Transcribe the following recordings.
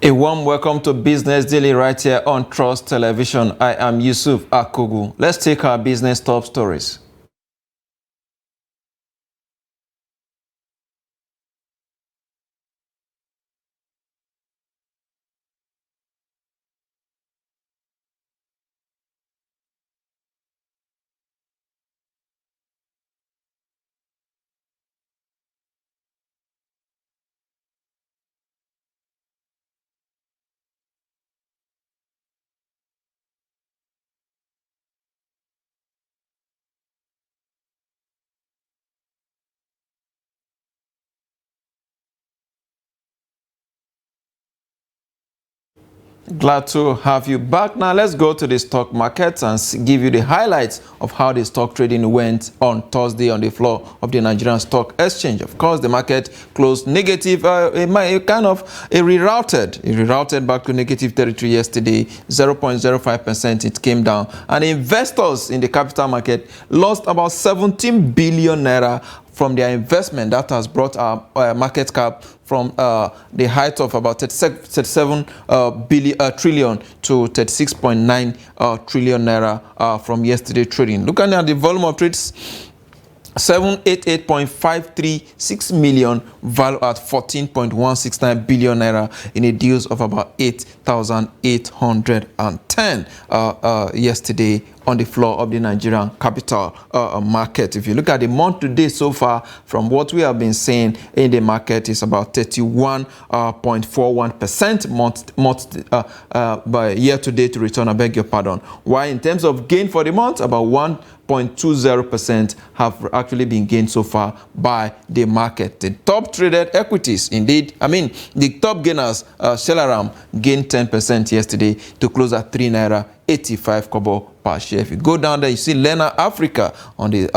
A warm welcome to Business Daily right here on Trust Television. I am Yusuf Akugu. Let's take our business top stories. Glad to have you back. Now let's go to the stock markets and give you the highlights of how the stock trading went on Thursday on the floor of the Nigerian Stock Exchange. Of course, the market closed negative. It rerouted back to negative territory yesterday. 0.05% it came down, and investors in the capital market lost about 17 billion naira from their investment. That has brought our market cap from the height of about 37 trillion to 36.9 trillion naira from yesterday trading. Looking at the volume of trades, 788.536 million, value at 14.169 billion naira in a deals of about 8,810 yesterday on the floor of the Nigerian capital market. If you look at the month to date so far, from what we have been seeing in the market, is about 31.41% by year to date return, I beg your pardon. While in terms of gain for the month, about 1.20% have actually been gained so far by the market. The top traded equities, indeed, the top gainers, Shelaram gained 10% yesterday to close at 3 naira 85 kobo per share. If you go down there, you see Lena Africa on the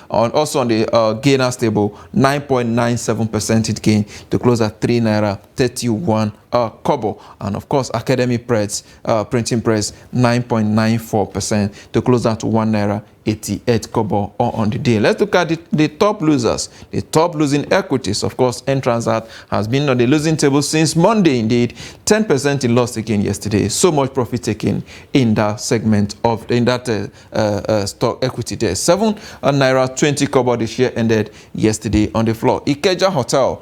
also on the gainers table, 9.97% it gained to close at 3 naira 31 kobo. And of course, Academy Press, printing press, 9.94% to close out to 1 naira 88 kobo on the day. Let's look at the top losers, the top losing equities. Of course, Entransat has been on the losing table since Monday. Indeed, 10% in loss again yesterday. So much profit taken in that segment of stock equity there. 7 naira 20 kobo the share ended yesterday on the floor. Ikeja Hotel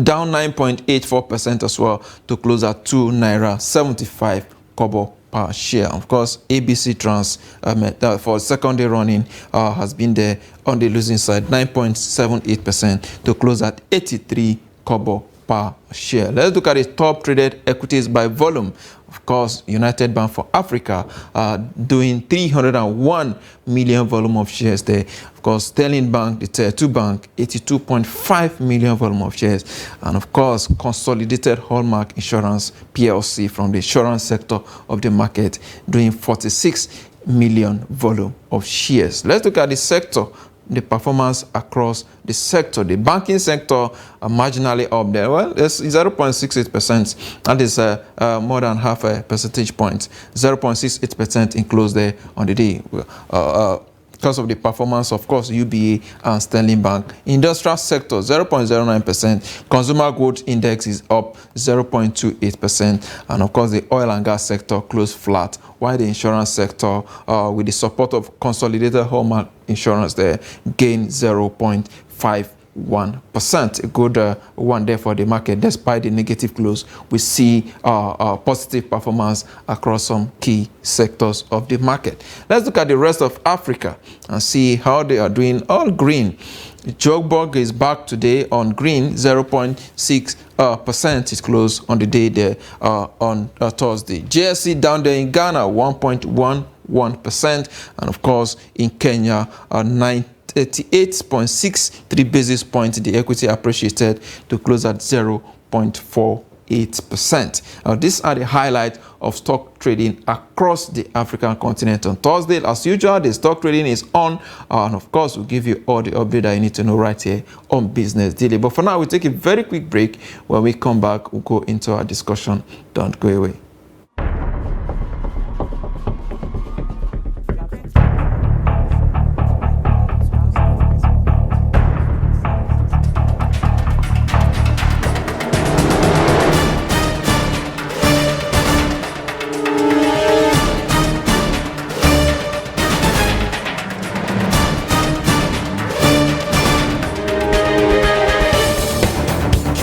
down 9.84% as well to close at 2 naira 75 kobo per share. Of course, ABC Trans for second day running has been there on the losing side, 9.78% to close at 83 kobo per share. Let's look at the top traded equities by volume. Of course, United Bank for Africa doing 301 million volume of shares there. Of course, Sterling Bank, the Tier 2 bank, 82.5 million volume of shares. And of course, Consolidated Hallmark Insurance PLC from the insurance sector of the market doing 46 million volume of shares. Let's look at the sector, the performance across the sector. The banking sector are marginally up there. Well, it's 0.68%. That is more than half a percentage point. 0.68% in close there on the day. Because of the performance, of course, UBA and Sterling Bank. Industrial sector, 0.09%. Consumer goods index is up 0.28%. And of course, the oil and gas sector closed flat, while the insurance sector, with the support of Consolidated Hallmark Insurance there, gained 0.51%. A good one there for the market. Despite the negative close, we see positive performance across some key sectors of the market. Let's look at the rest of Africa and see how they are doing. All green. Joburg is back today on green, 0.6%. It closed on the day there on Thursday. JSE down there in Ghana, 1.11%. And of course, in Kenya, 38.63 basis points, the equity appreciated to close at 0.48%. These are the highlights of stock trading across the African continent on Thursday. As usual, the stock trading is on, and of course, we'll give you all the update that you need to know right here on Business Daily. But for now, we'll take a very quick break. When we come back, we'll go into our discussion. Don't go away.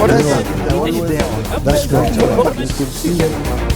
That's correct. You could see that.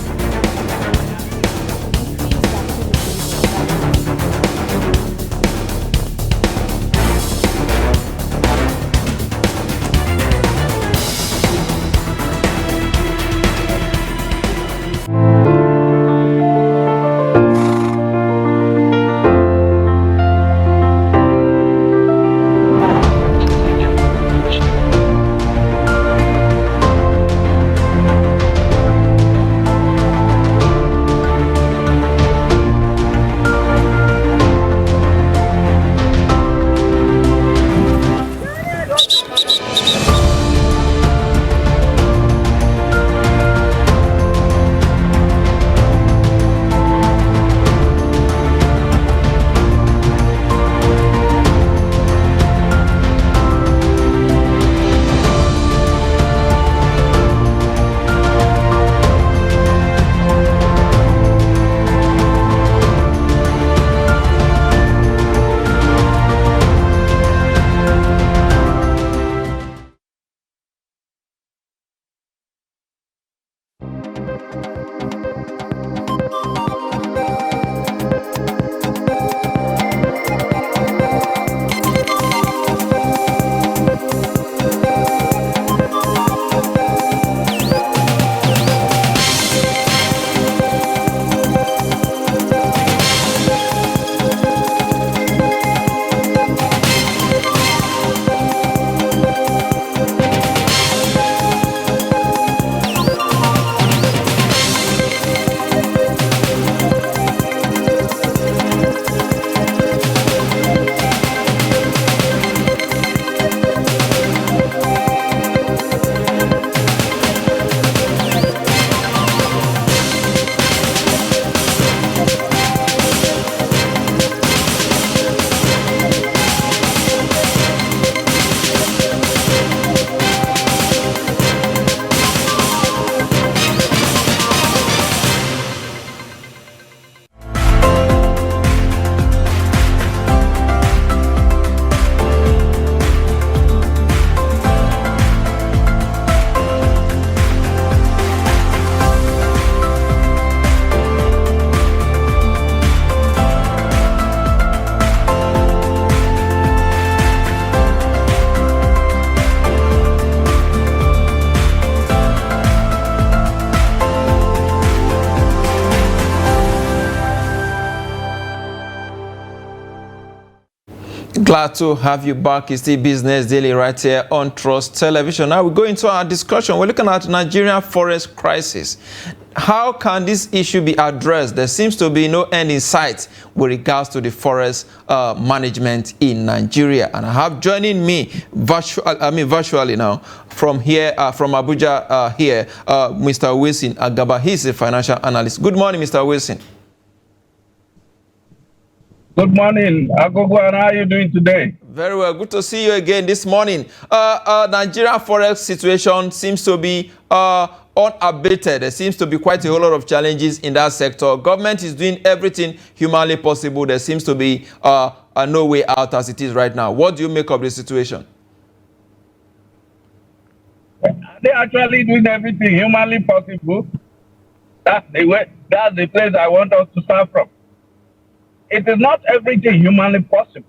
Glad to have you back. It's the Business Daily right here on Trust Television. Now we go into our discussion. We're looking at Nigerian Forex crisis. How can this issue be addressed? There seems to be no end in sight with regards to the Forex management in Nigeria. And I have joining me virtually now from here, from Abuja here, Mr. Wilson Agaba. He's a financial analyst. Good morning, Mr. Wilson. Good morning, Agogo, and how are you doing today? Very well. Good to see you again this morning. Nigeria Forex situation seems to be unabated. There seems to be quite a whole lot of challenges in that sector. Government is doing everything humanly possible. There seems to be no way out as it is right now. What do you make of the situation? They're actually doing everything humanly possible. That's the place I want us to start from. It is not everything humanly possible.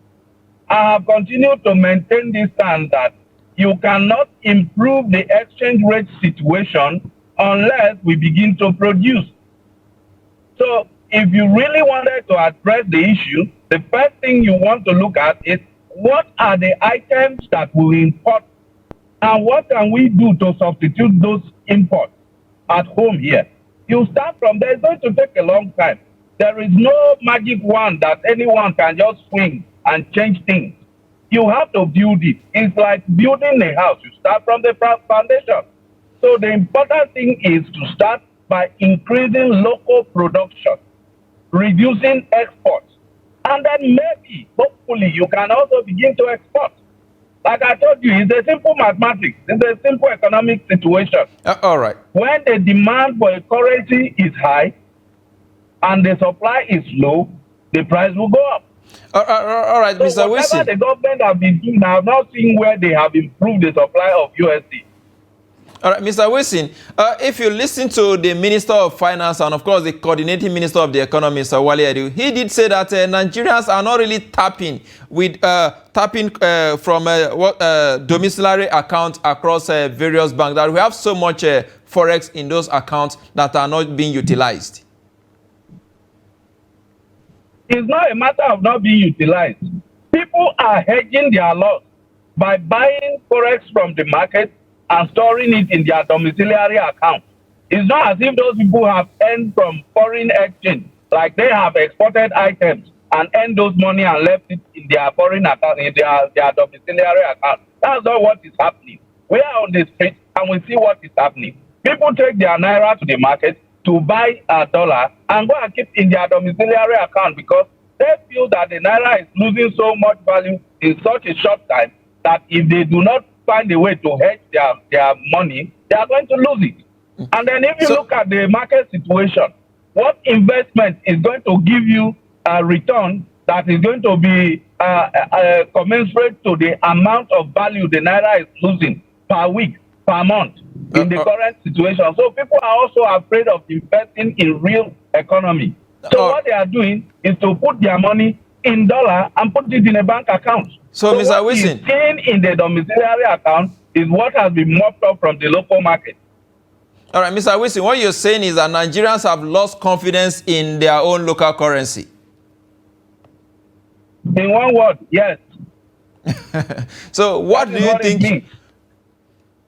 I have continued to maintain this stand that you cannot improve the exchange rate situation unless we begin to produce. So if you really wanted to address the issue, the first thing you want to look at is what are the items that we import and what can we do to substitute those imports at home here. You start from there. It's going to take a long time. There is no magic wand that anyone can just swing and change things. You have to build it. It's like building a house. You start from the foundation. So the important thing is to start by increasing local production, reducing exports, and then maybe, hopefully, you can also begin to export. Like I told you, it's a simple mathematics. It's a simple economic situation. All right. When the demand for a currency is high, and the supply is low, the price will go up. All right, so Mr. Wilson. The government have been doing, I have not seen where they have improved the supply of USD. All right, Mr. Wilson, if you listen to the Minister of Finance and, of course, the coordinating Minister of the Economy, Mr. Wale Edu, he did say that Nigerians are not really tapping from domiciliary accounts across various banks, that we have so much Forex in those accounts that are not being utilized. It's not a matter of not being utilized. People are hedging their loss by buying Forex from the market and storing it in their domiciliary account. It's not as if those people have earned from foreign exchange, like they have exported items and earned those money and left it in their foreign account, in their domiciliary account. That's not what is happening. We are on the street and we see what is happening. People take their naira to the market to buy a dollar and go and keep in their domiciliary account because they feel that the naira is losing so much value in such a short time that if they do not find a way to hedge their money, they are going to lose it. And then if you look at the market situation, what investment is going to give you a return that is going to be commensurate to the amount of value the naira is losing per week, per month in the current situation? So people are also afraid of investing in real economy. So what they are doing is to put their money in dollar and put it in a bank account. So Mr. What is Wilson, staying in the domiciliary account is what has been mopped up from the local market. all right, Mr. Wilson, what you're saying is that Nigerians have lost confidence in their own local currency. In one word, yes. So what do you think?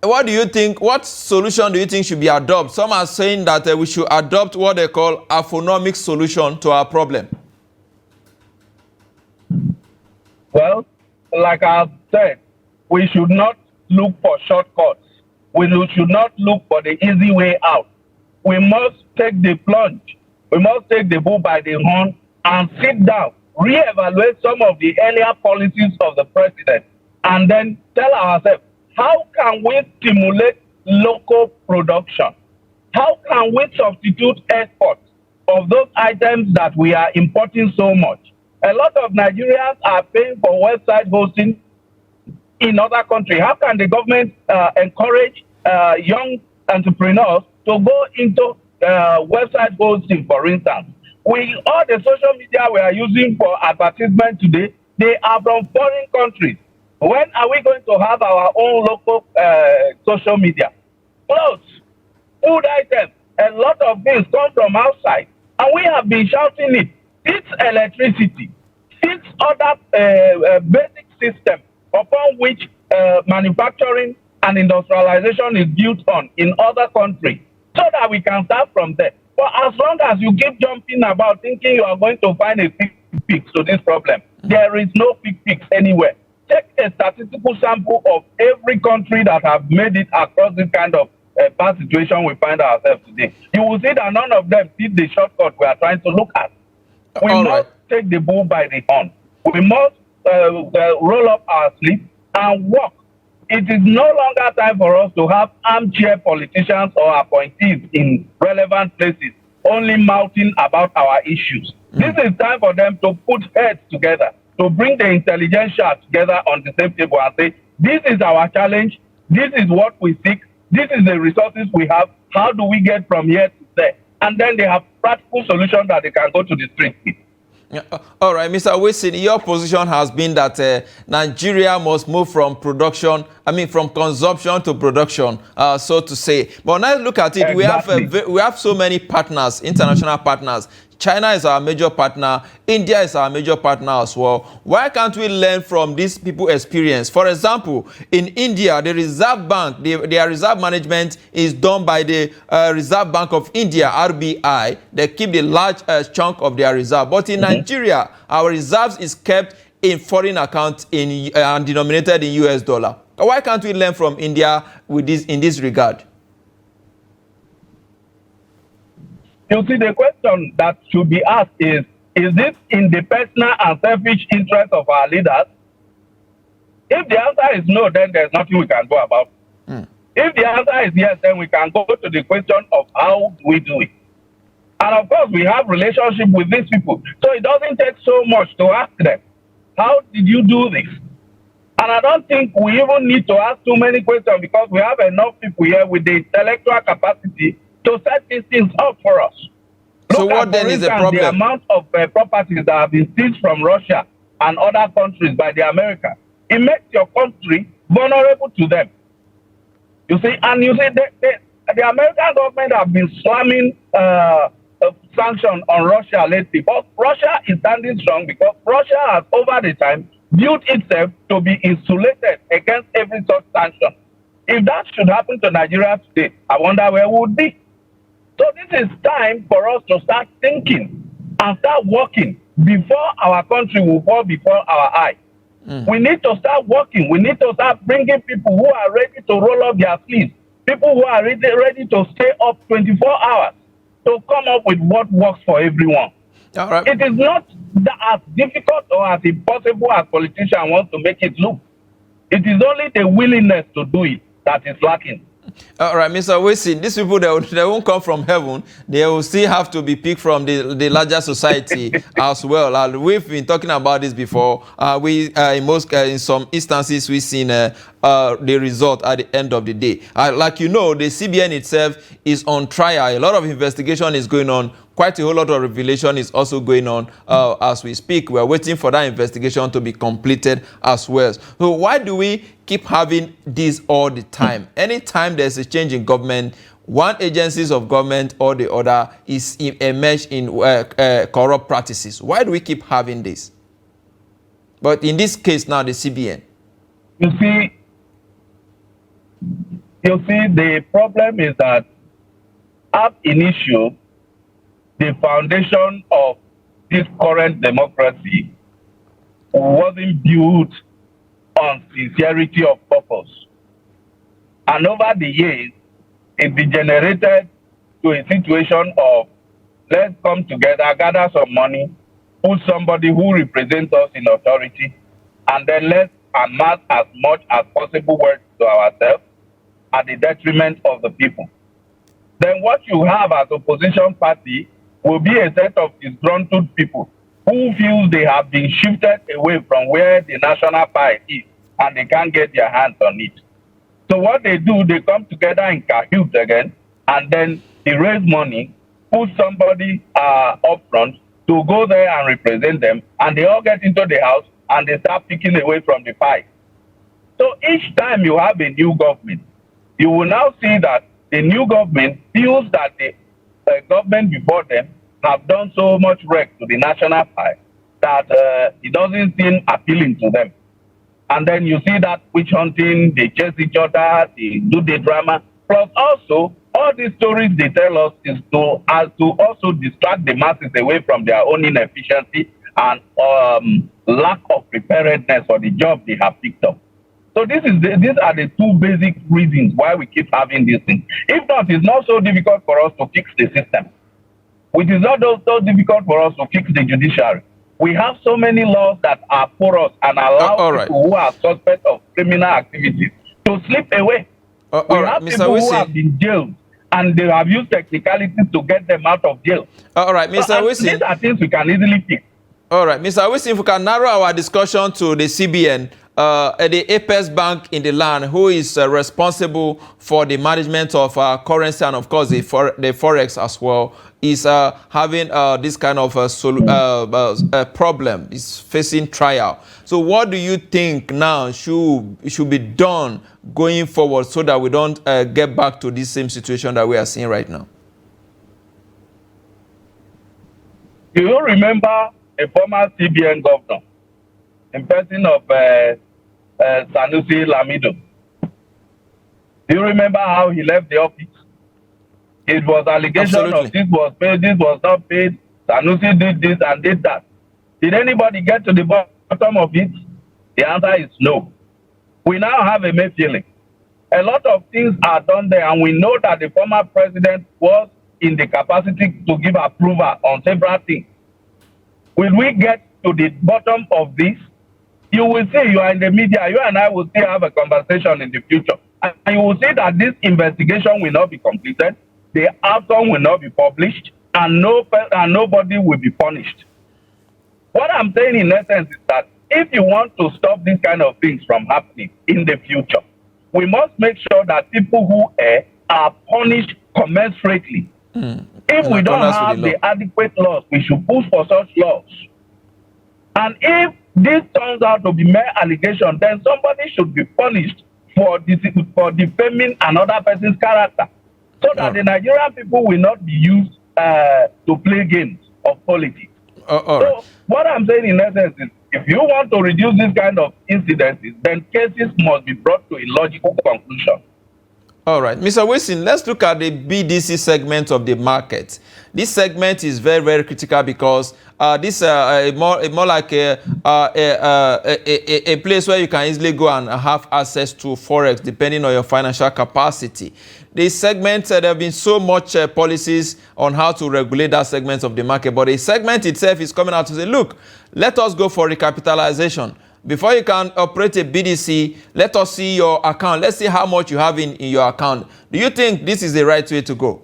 What do you think? What solution do you think should be adopted? Some are saying that we should adopt what they call a phonomic solution to our problem. Well, like I've said, we should not look for shortcuts. We should not look for the easy way out. We must take the plunge. We must take the bull by the horn and sit down, reevaluate some of the earlier policies of the president, and then tell ourselves, how can we stimulate local production? How can we substitute exports of those items that we are importing so much? A lot of Nigerians are paying for website hosting in other countries. How can the government encourage young entrepreneurs to go into website hosting, for instance? All the social media we are using for advertisement today, they are from foreign countries. When are we going to have our own local social media? Clothes, food items, a lot of things come from outside, and we have been shouting it. It's electricity. It's other basic system upon which manufacturing and industrialization is built on in other countries, so that we can start from there. But as long as you keep jumping about thinking you are going to find a quick fix to this problem, there is no quick fix anywhere. Take a statistical sample of every country that have made it across this kind of bad situation we find ourselves today. You will see that none of them did the shortcut we are trying to look at. We must take the bull by the horn. We must roll up our sleeves and work. It is no longer time for us to have armchair politicians or appointees in relevant places only mouthing about our issues. This is time for them to put heads together, to bring the intelligentsia together on the same table and say, this is our challenge, this is what we seek, this is the resources we have, how do we get from here to there? And then they have practical solutions that they can go to the street with. All right, Mr. Wilson, your position has been that Nigeria must move from from consumption to production, so to say. But now look at it, exactly. We have so many partners, international partners. China is our major partner. India is our major partner as well. Why can't we learn from these people's experience? For example, in India, the Reserve Bank, their reserve management is done by the Reserve Bank of India, RBI. They keep the large chunk of their reserve. But in Nigeria, our reserves is kept in foreign accounts and denominated in US dollar. Why can't we learn from India with in this regard? You see, the question that should be asked is this in the personal and selfish interest of our leaders? If the answer is no, then there's nothing we can go about. If the answer is yes, then we can go to the question of how do we do it. And of course, we have relationship with these people. So it doesn't take so much to ask them, how did you do this? And I don't think we even need to ask too many questions because we have enough people here with the intellectual capacity to set these things up for us. So Look what at, then for is the instance, the problem? amount of properties that have been seized from Russia and other countries by the Americans. It makes your country vulnerable to them. You see, and you see, the American government have been slamming sanctions on Russia lately, but Russia is standing strong because Russia has, over the time, built itself to be insulated against every such sanction. If that should happen to Nigeria today, I wonder where we would be. So this is time for us to start thinking and start working before our country will fall before our eyes. We need to start working. We need to start bringing people who are ready to roll up their sleeves, people who are ready to stay up 24 hours to come up with what works for everyone. All right. It is not as difficult or as impossible as politicians want to make it look. It is only the willingness to do it that is lacking. All right, Mr. Wilson, these people, they won't come from heaven. They will still have to be picked from the larger society as well. And we've been talking about this before. In some instances, we've seen the result at the end of the day. Like you know, the CBN itself is on trial. A lot of investigation is going on. Quite a whole lot of revelation is also going on as we speak. We are waiting for that investigation to be completed as well. So why do we keep having this all the time? Anytime there's a change in government, one agencies of government or the other is immersed in corrupt practices. Why do we keep having this? But in this case now, the CBN. You see, the problem is that ab initio, the foundation of this current democracy wasn't built on sincerity of purpose. And over the years, it degenerated to a situation of let's come together, gather some money, put somebody who represents us in authority, and then let's amass as much as possible wealth to ourselves at the detriment of the people. Then what you have as opposition party will be a set of disgruntled people who feel they have been shifted away from where the national pie is and they can't get their hands on it. So what they do, they come together in cahoots again, and then they raise money, put somebody up front to go there and represent them, and they all get into the house and they start picking away from the pie. So each time you have a new government, you will now see that the new government feels that the government before them have done so much wreck to the national pie that it doesn't seem appealing to them. And then you see that witch hunting, they chase each other, they do the drama. Plus also, all these stories they tell us is to also distract the masses away from their own inefficiency and lack of preparedness for the job they have picked up. So these are the two basic reasons why we keep having these things. If not, it's not so difficult for us to fix the system. It is not so difficult for us to fix the judiciary. We have so many laws that are porous and allow people who are suspect of criminal activities to slip away. We have people who have been jailed and they have used technicalities to get them out of jail. All right, Mr. Wilson. These are things we can easily fix. All right, Mr. Wilson, if we can narrow our discussion to the CBN, the Apex Bank in the land, who is responsible for the management of currency and, of course, the Forex as well, is having this kind of problem, is facing trial. So what do you think now should be done going forward so that we don't get back to this same situation that we are seeing right now? Do you remember a former CBN governor in person of Sanusi Lamido? Do you remember how he left the office? It was allegation of this was paid, this was not paid. Sanusi did this and did that. Did anybody get to the bottom of it? The answer is no. We now have a feeling. A lot of things are done there, and we know that the former president was in the capacity to give approval on several things. Will we get to the bottom of this? You will see, you are in the media, you and I will still have a conversation in the future. And you will see that this investigation will not be completed, the outcome will not be published, and nobody will be punished. What I'm saying in essence is that if you want to stop these kind of things from happening in the future, we must make sure that people who err are punished commensurately. If we don't have the adequate laws, we should push for such laws. And if this turns out to be mere allegation, then somebody should be punished for defaming another person's character, so that the Nigerian people will not be used to play games of politics. So what I'm saying in essence is, if you want to reduce this kind of incidences, then cases must be brought to a logical conclusion. All right, Mr. Wilson, let's look at the BDC segment of the market. This segment is very, very critical because this is more like a place where you can easily go and have access to Forex depending on your financial capacity. This segment, there have been so much policies on how to regulate that segment of the market, but the segment itself is coming out to say, look, let us go for recapitalization. Before you can operate a BDC, let us see your account. Let's see how much you have in your account. Do you think this is the right way to go?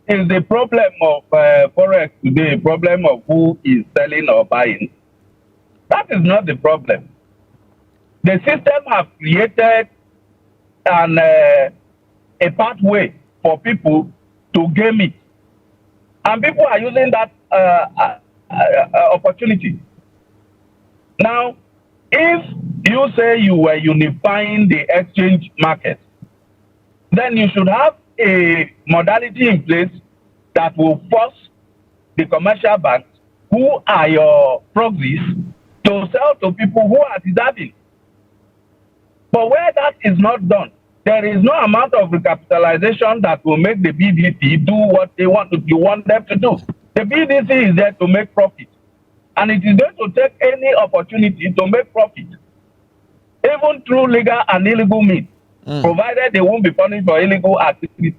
Is the problem of Forex today a problem of who is selling or buying? That is not the problem. The system has created a pathway for people to game it. And people are using that opportunity. Now, if you say you were unifying the exchange market, then you should have a modality in place that will force the commercial banks, who are your proxies, to sell to people who are deserving. But where that is not done, there is no amount of recapitalization that will make the BDC do what you want them to do. The BDC is there to make profit, and it is going to take any opportunity to make profit, even through legal and illegal means, provided they won't be punished for illegal activity.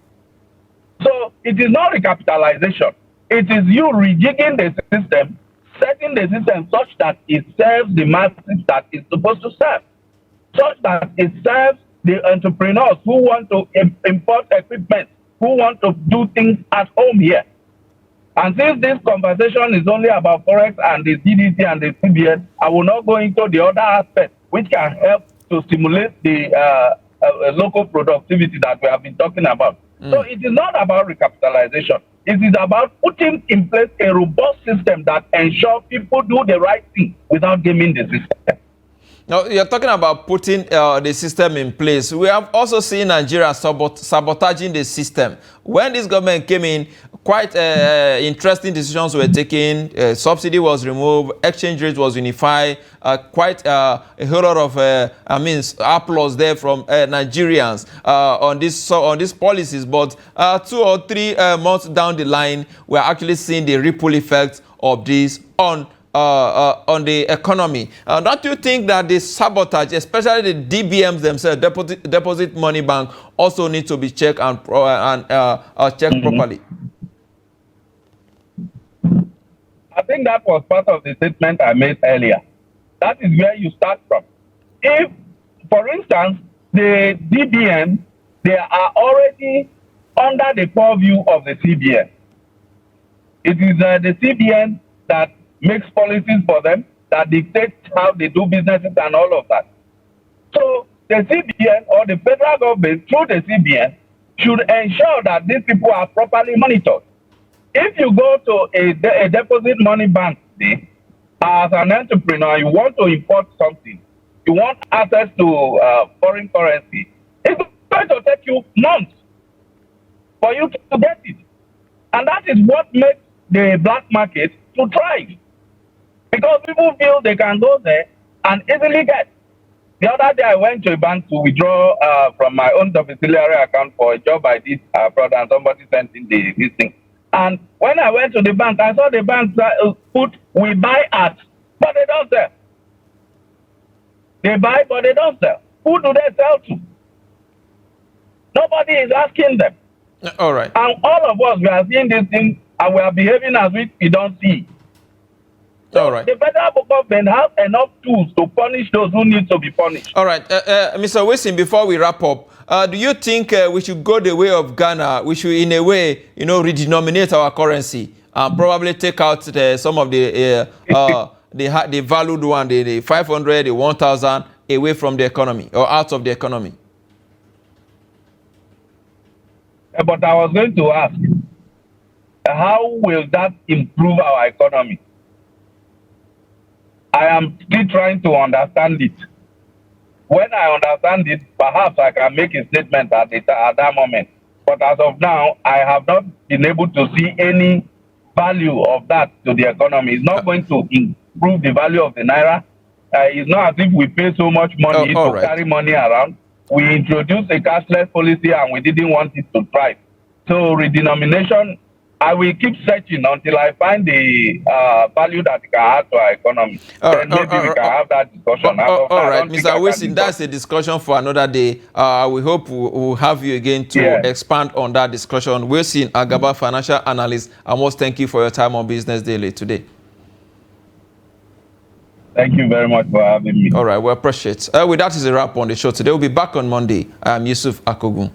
So it is not recapitalization. It is you rejigging the system, setting the system such that it serves the masses that it's supposed to serve, such that it serves the entrepreneurs who want to import equipment, who want to do things at home here. And since this conversation is only about Forex and the CDC and the CBN, I will not go into the other aspects which can help to stimulate the local productivity that we have been talking about. So it is not about recapitalization. It is about putting in place a robust system that ensures people do the right thing without gaming the system. Now, you're talking about putting the system in place. We have also seen Nigeria sabotaging the system. When this government came in, quite interesting decisions were taken. Subsidy was removed. Exchange rate was unified. Quite a whole lot of applause there from Nigerians on these policies. But 2 or 3 months down the line, we're actually seeing the ripple effect of this on the economy. Don't you think that the sabotage, especially the DBMs themselves, deposit money bank, also need to be checked and checked properly? I think that was part of the statement I made earlier. That is where you start from. If, for instance, the DBM, they are already under the purview of the CBN. It is the CBN that makes policies for them, that dictates how they do businesses and all of that. So the CBN or the federal government through the CBN should ensure that these people are properly monitored. If you go to a deposit money bank today, as an entrepreneur, you want to import something, you want access to foreign currency, it's going to take you months for you to get it. And that is what makes the black market to thrive. Because people feel they can go there and easily get. The other day I went to a bank to withdraw from my own domiciliary account for a job I did abroad, and somebody sent in this thing. And when I went to the bank, I saw the bank put "we buy at," but they don't sell. They buy, but they don't sell. Who do they sell to? Nobody is asking them. All right. And all of us, we are seeing this thing and we are behaving as if we don't see. So all right. the federal government has enough tools to punish those who need to be punished. All right. Mr. Wilson, before we wrap up, do you think we should go the way of Ghana? We should, in a way, redenominate our currency and probably take out some of the valued one, the 500, the 1,000 away from the economy or out of the economy. But I was going to ask, how will that improve our economy? I am still trying to understand it. When I understand it, perhaps I can make a statement at that moment. But as of now, I have not been able to see any value of that to the economy. It's not going to improve the value of the naira. It's not as if we pay so much money to carry money around. We introduced a cashless policy and we didn't want it to thrive. So redenomination, I will keep searching until I find the value that it can add to our economy. Then maybe we can have that discussion. All right, Mr. Wilson, that's a discussion for another day. We hope we'll have you again to expand on that discussion. Wilson Agaba, financial analyst. I must thank you for your time on Business Daily today. Thank you very much for having me. All right, we appreciate it. With that is a wrap on the show today. We'll be back on Monday. I'm Yusuf Akogun.